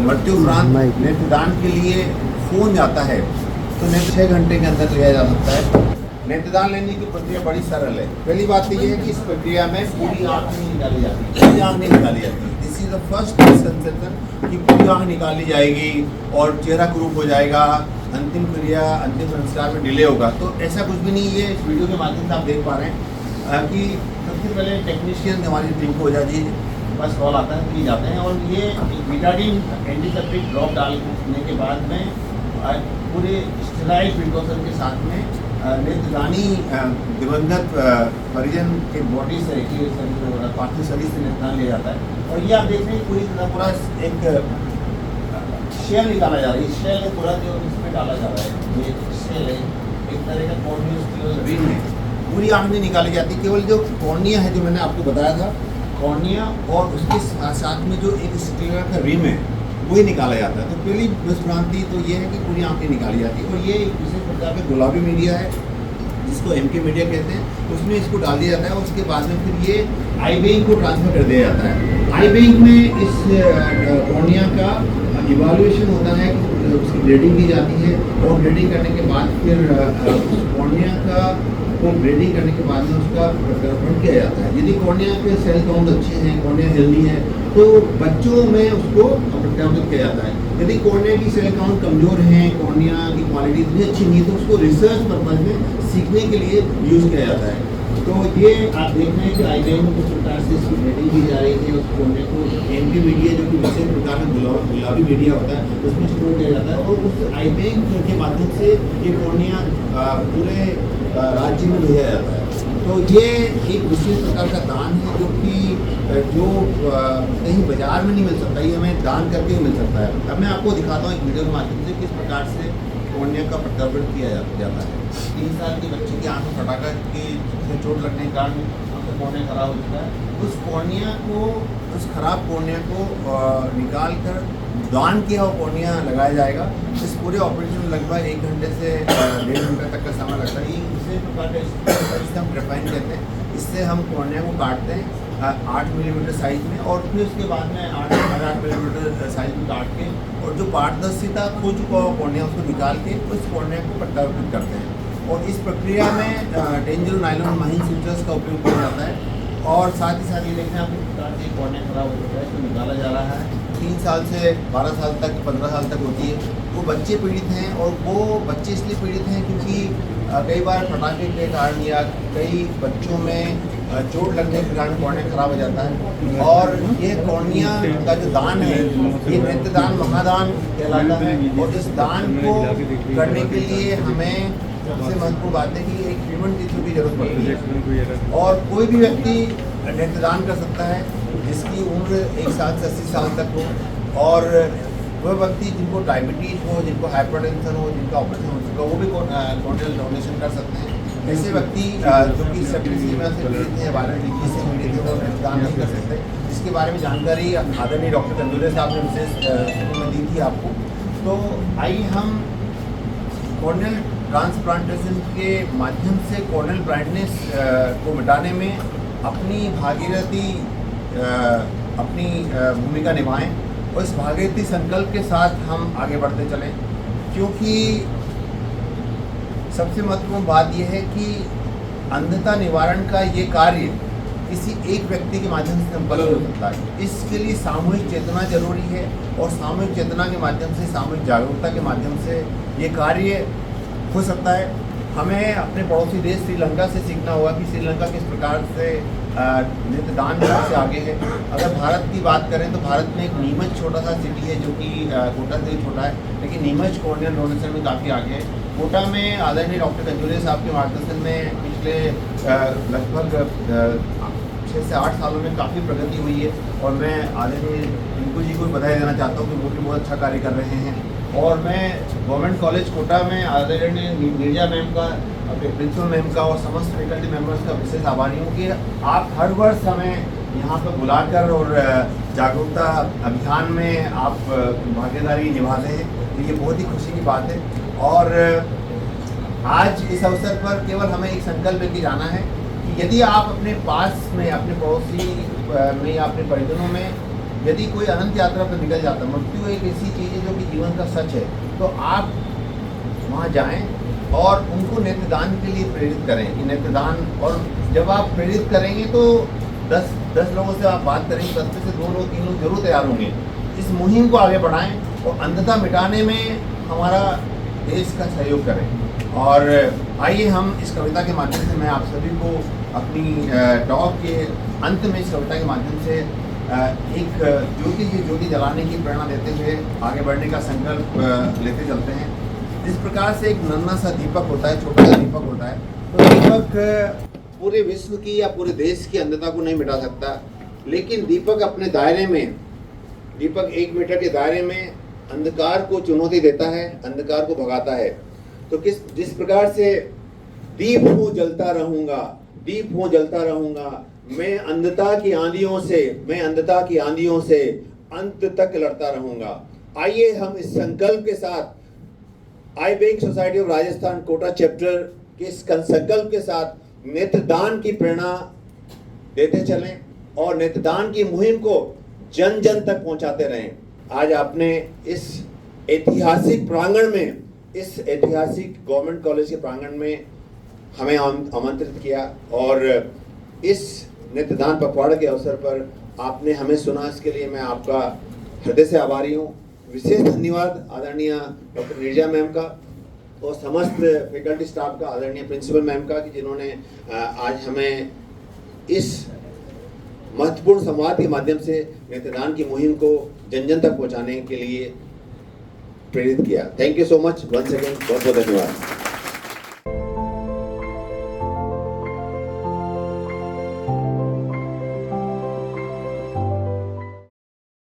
मृत्यु उपरांत नेत्रदान के लिए फ़ोन जाता है तो नेत्र 6 घंटे के अंदर लिया जा सकता है। नेत्रदान लेने की प्रक्रिया बड़ी सरल है। पहली बात तो ये है कि इस प्रक्रिया में पूरी आँख नहीं निकाली जाती, पूरी आँख नहीं निकाली जाती। This is the first misconception कि पूरी आँख निकाली जाएगी और चेहरा क्रूप हो जाएगा, अंतिम क्रिया अंतिम संस्कार में डिले होगा। तो ऐसा कुछ भी नहीं है। इस वीडियो के माध्यम से आप देख पा रहे हैं कि सबसे पहले टेक्नीशियन हमारी टीम को ओझा जी बस कॉल आता है कि जाते हैं और ये बीटाडीन एंटीसेप्टिक ड्रॉप डालने के बाद में पूरे स्टेराइल प्रिकॉशन के साथ में नेत्रदानी दिवंगत परिजन के बॉडी से पार्थिव शरीर से नेत्रदान लिया जाता है। और ये आप देख रहे हैं पूरी तरह पूरा एक शेल निकाला जा रहा है। इस शेल में पूरा जो इसमें डाला जा रहा है, ये शेल है एक तरह का कॉर्नियल रिंग है। पूरी आँख नहीं निकाली जाती, केवल जो कॉर्निया है जो मैंने आपको बताया था, कॉर्निया और उसके साथ में जो एक स्क्लेरा का रिम है वही निकाला जाता है। तो पहली भ्रांति तो ये है कि पूरी आँखें निकाली जाती है। और ये एक विशेष प्रकार का गुलाबी मीडिया है जिसको एमके मीडिया कहते हैं, उसमें इसको डाल दिया जाता है और उसके बाद में फिर ये आई बैंक को ट्रांसफ़र कर दिया जाता है। आई बैंक में इस कॉर्निया का इवाल्यूएशन होता है, उसकी ग्रेडिंग की जाती है और ग्रेडिंग करने के बाद फिर कॉर्निया का को ग्रेडिंग करने के बाद में उसका प्रत्यारोपण किया जाता है। यदि कॉर्निया के सेल काउंट अच्छे हैं, कॉर्निया हेल्दी है, तो बच्चों में उसको प्रत्यारोपित किया जाता है। यदि कॉर्निया की सेल काउंट कमज़ोर हैं, कॉर्निया की क्वालिटी इतनी अच्छी नहीं है, तो उसको रिसर्च पर्पज में सीखने के लिए यूज़ किया जाता है। तो ये आप देख रहे हैं कि आई बैंक में किस प्रकार से इसकी ग्रेडिंग की जा रही है। उस कॉर्निया को एमके मीडिया जो कि विशेष प्रकार में गुलाबी मीडिया होता है उसमें स्टोर किया जाता है और उस आई बैंक के माध्यम से ये कॉर्निया पूरे राज्य में भेजा जाता है। तो ये एक विशेष प्रकार का दान है जो कि कहीं बाजार में नहीं मिल सकता, ये हमें दान करके ही मिल सकता है। अब मैं आपको दिखाता हूँ एक वीडियो के माध्यम से किस प्रकार से कॉर्निया का प्रत्यारोपण किया जाता है। 3 साल के बच्चे की आँख में फटाका की चोट लगने के कारण उसका कॉर्निया खराब हो चुका है। उस कॉर्निया को, उस खराब कॉर्निया को निकाल कर दान किया हुआ कॉर्निया लगाया जाएगा। इस पूरे ऑपरेशन में लगभग 1 घंटे से 1.5 घंटे तक का समय लगता है। इसे प्रकार का हम ट्रेपाइन कहते हैं। इससे हम कॉर्निया को काटते हैं 8 मिलीमीटर साइज में और फिर उसके बाद में 8 मिलीमीटर साइज में काट के और जो पारदर्शिता खो चुका हुआ कॉर्निया उसको निकाल के उस कॉर्निया को प्रत्यारोपित करते हैं। और इस प्रक्रिया में डेंजर नायलॉन महीन सूचर्स का उपयोग किया जाता है। और साथ ही साथ ये देखते हैं आप किस प्रकार से कॉर्निया खराब हो चुका है, इसको निकाला जा रहा है। 3 साल से 12 साल तक, 15 साल तक होती है। वो बच्चे पीड़ित हैं और वो बच्चे इसलिए पीड़ित हैं क्योंकि कई बार पटाखे के कारण या कई बच्चों में चोट लगने के कारण कॉर्निया खराब हो जाता है। और ये कॉर्निया का जो दान है ये नेत्रदान महादान कहलाता है। और इस दान को करने के लिए हमें सबसे महत्वपूर्ण बात है कि एक ह्यूमन टिश्यू की जरूरत पड़ती है। और कोई भी व्यक्ति नेत्रदान कर सकता है जिसकी उम्र 1 साल से 80 साल तक हो और वह व्यक्ति जिनको डायबिटीज़ हो, जिनको हाइपरटेंशन हो, जिनका ऑपरेशन हो चुका, वो भी कॉर्नियल डोनेशन कर सकते हैं। ऐसे व्यक्ति जो कि सेप्टिसीमिया से पीड़ित हैं, वायरल डिजीज से पीड़ित हैं, वो नेत्रदान नहीं कर सकते। इसके बारे में जानकारी आदरणीय डॉक्टर तंदुरे साहब ने विशेष दी थी आपको। तो आइए हम कॉर्नियल ट्रांसप्लांटेशन के माध्यम से कॉर्नियल ब्लाइंडनेस को मिटाने में अपनी भागीरथी, अपनी भूमिका निभाएं और इस भागीरथी संकल्प के साथ हम आगे बढ़ते चलें। क्योंकि सबसे महत्वपूर्ण बात यह है कि अंधता निवारण का ये कार्य किसी एक व्यक्ति के माध्यम से संपन्न हो सकता है। इसके लिए सामूहिक चेतना जरूरी है और सामूहिक चेतना के माध्यम से, सामूहिक जागरूकता के माध्यम से ये कार्य हो सकता है। हमें अपने पड़ोसी देश श्रीलंका से सीखना होगा कि श्रीलंका किस प्रकार से नेत्रदान से आगे है। अगर भारत की बात करें तो भारत में एक नीमच छोटा सा सिटी है जो कि कोटा से छोटा है, लेकिन नीमच कॉर्नियल डोनेशन में काफ़ी आगे है। कोटा में आदरणीय डॉक्टर कंजूरे साहब के मार्गदर्शन में पिछले लगभग 6 से 8 सालों में काफ़ी प्रगति हुई है और मैं आदरणीय रिंकू जी को बधाई देना चाहता हूँ कि वो भी बहुत अच्छा कार्य कर रहे हैं। और मैं गवर्नमेंट कॉलेज कोटा में आदरणीय नीरजा मैम का, अपने प्रिंसिपल मैम का और समस्त फैकल्टी मेम्बर्स का विशेष आभारी हूँ कि आप हर वर्ष हमें यहाँ पर बुलाकर और जागरूकता अभियान में आप भागीदारी निभाते हैं। तो ये बहुत ही खुशी की बात है। और आज इस अवसर पर केवल हमें एक संकल्प लेके जाना है कि यदि आप अपने पास में, अपने पड़ोसी में या अपने परिजनों में यदि कोई अनंत यात्रा पर निकल जाता, मृत्यु एक ऐसी चीज़ है जो कि जीवन का सच है, तो आप वहाँ जाएं और उनको नेत्रदान के लिए प्रेरित करें कि नेत्रदान। और जब आप प्रेरित करेंगे तो 10 लोगों से आप बात करेंगे, 10 में से 2 लोग 3 लोग जरूर तैयार होंगे। इस मुहिम को आगे बढ़ाएं और अंधता मिटाने में हमारा देश का सहयोग करें। और आइए हम इस कविता के माध्यम से, मैं आप सभी को अपनी टॉक के अंत में इस कविता के माध्यम से एक ज्योति जलाने की प्रेरणा देते हुए आगे बढ़ने का संकल्प लेते चलते हैं। जिस प्रकार से एक नन्हा सा दीपक होता है, छोटा सा दीपक होता है, तो दीपक पूरे विश्व की या पूरे देश की अंधता को नहीं मिटा सकता, लेकिन दीपक अपने दायरे में, दीपक 1 मीटर के दायरे में अंधकार को चुनौती देता है, अंधकार को भगाता है। तो जिस प्रकार से दीप हूँ जलता रहूँगा, दीप हूँ जलता रहूँगा, मैं अंधता की आंधियों से अंत तक लड़ता रहूँगा। आइए हम इस संकल्प के साथ, eye bank society of Rajasthan Kota chapter के इस संकल्प के साथ नेत्रदान की प्रेरणा देते चलें और नेत्रदान की मुहिम को जन जन तक पहुंचाते रहें। आज आपने इस ऐतिहासिक प्रांगण में, इस ऐतिहासिक गवर्नमेंट कॉलेज के प्रांगण में हमें आमंत्रित किया और इस नेत्रदान पखवाड़े के अवसर पर आपने हमें सुना, इसके लिए मैं आपका हृदय से आभारी हूँ। विशेष धन्यवाद आदरणीय डॉक्टर नीरजा मैम का और समस्त फैकल्टी स्टाफ का, आदरणीय प्रिंसिपल मैम का, कि जिन्होंने आज हमें इस महत्वपूर्ण संवाद के माध्यम से नेत्रदान की मुहिम को जन जन तक पहुंचाने के लिए प्रेरित किया। Thank you so much once again, बहुत बहुत धन्यवाद।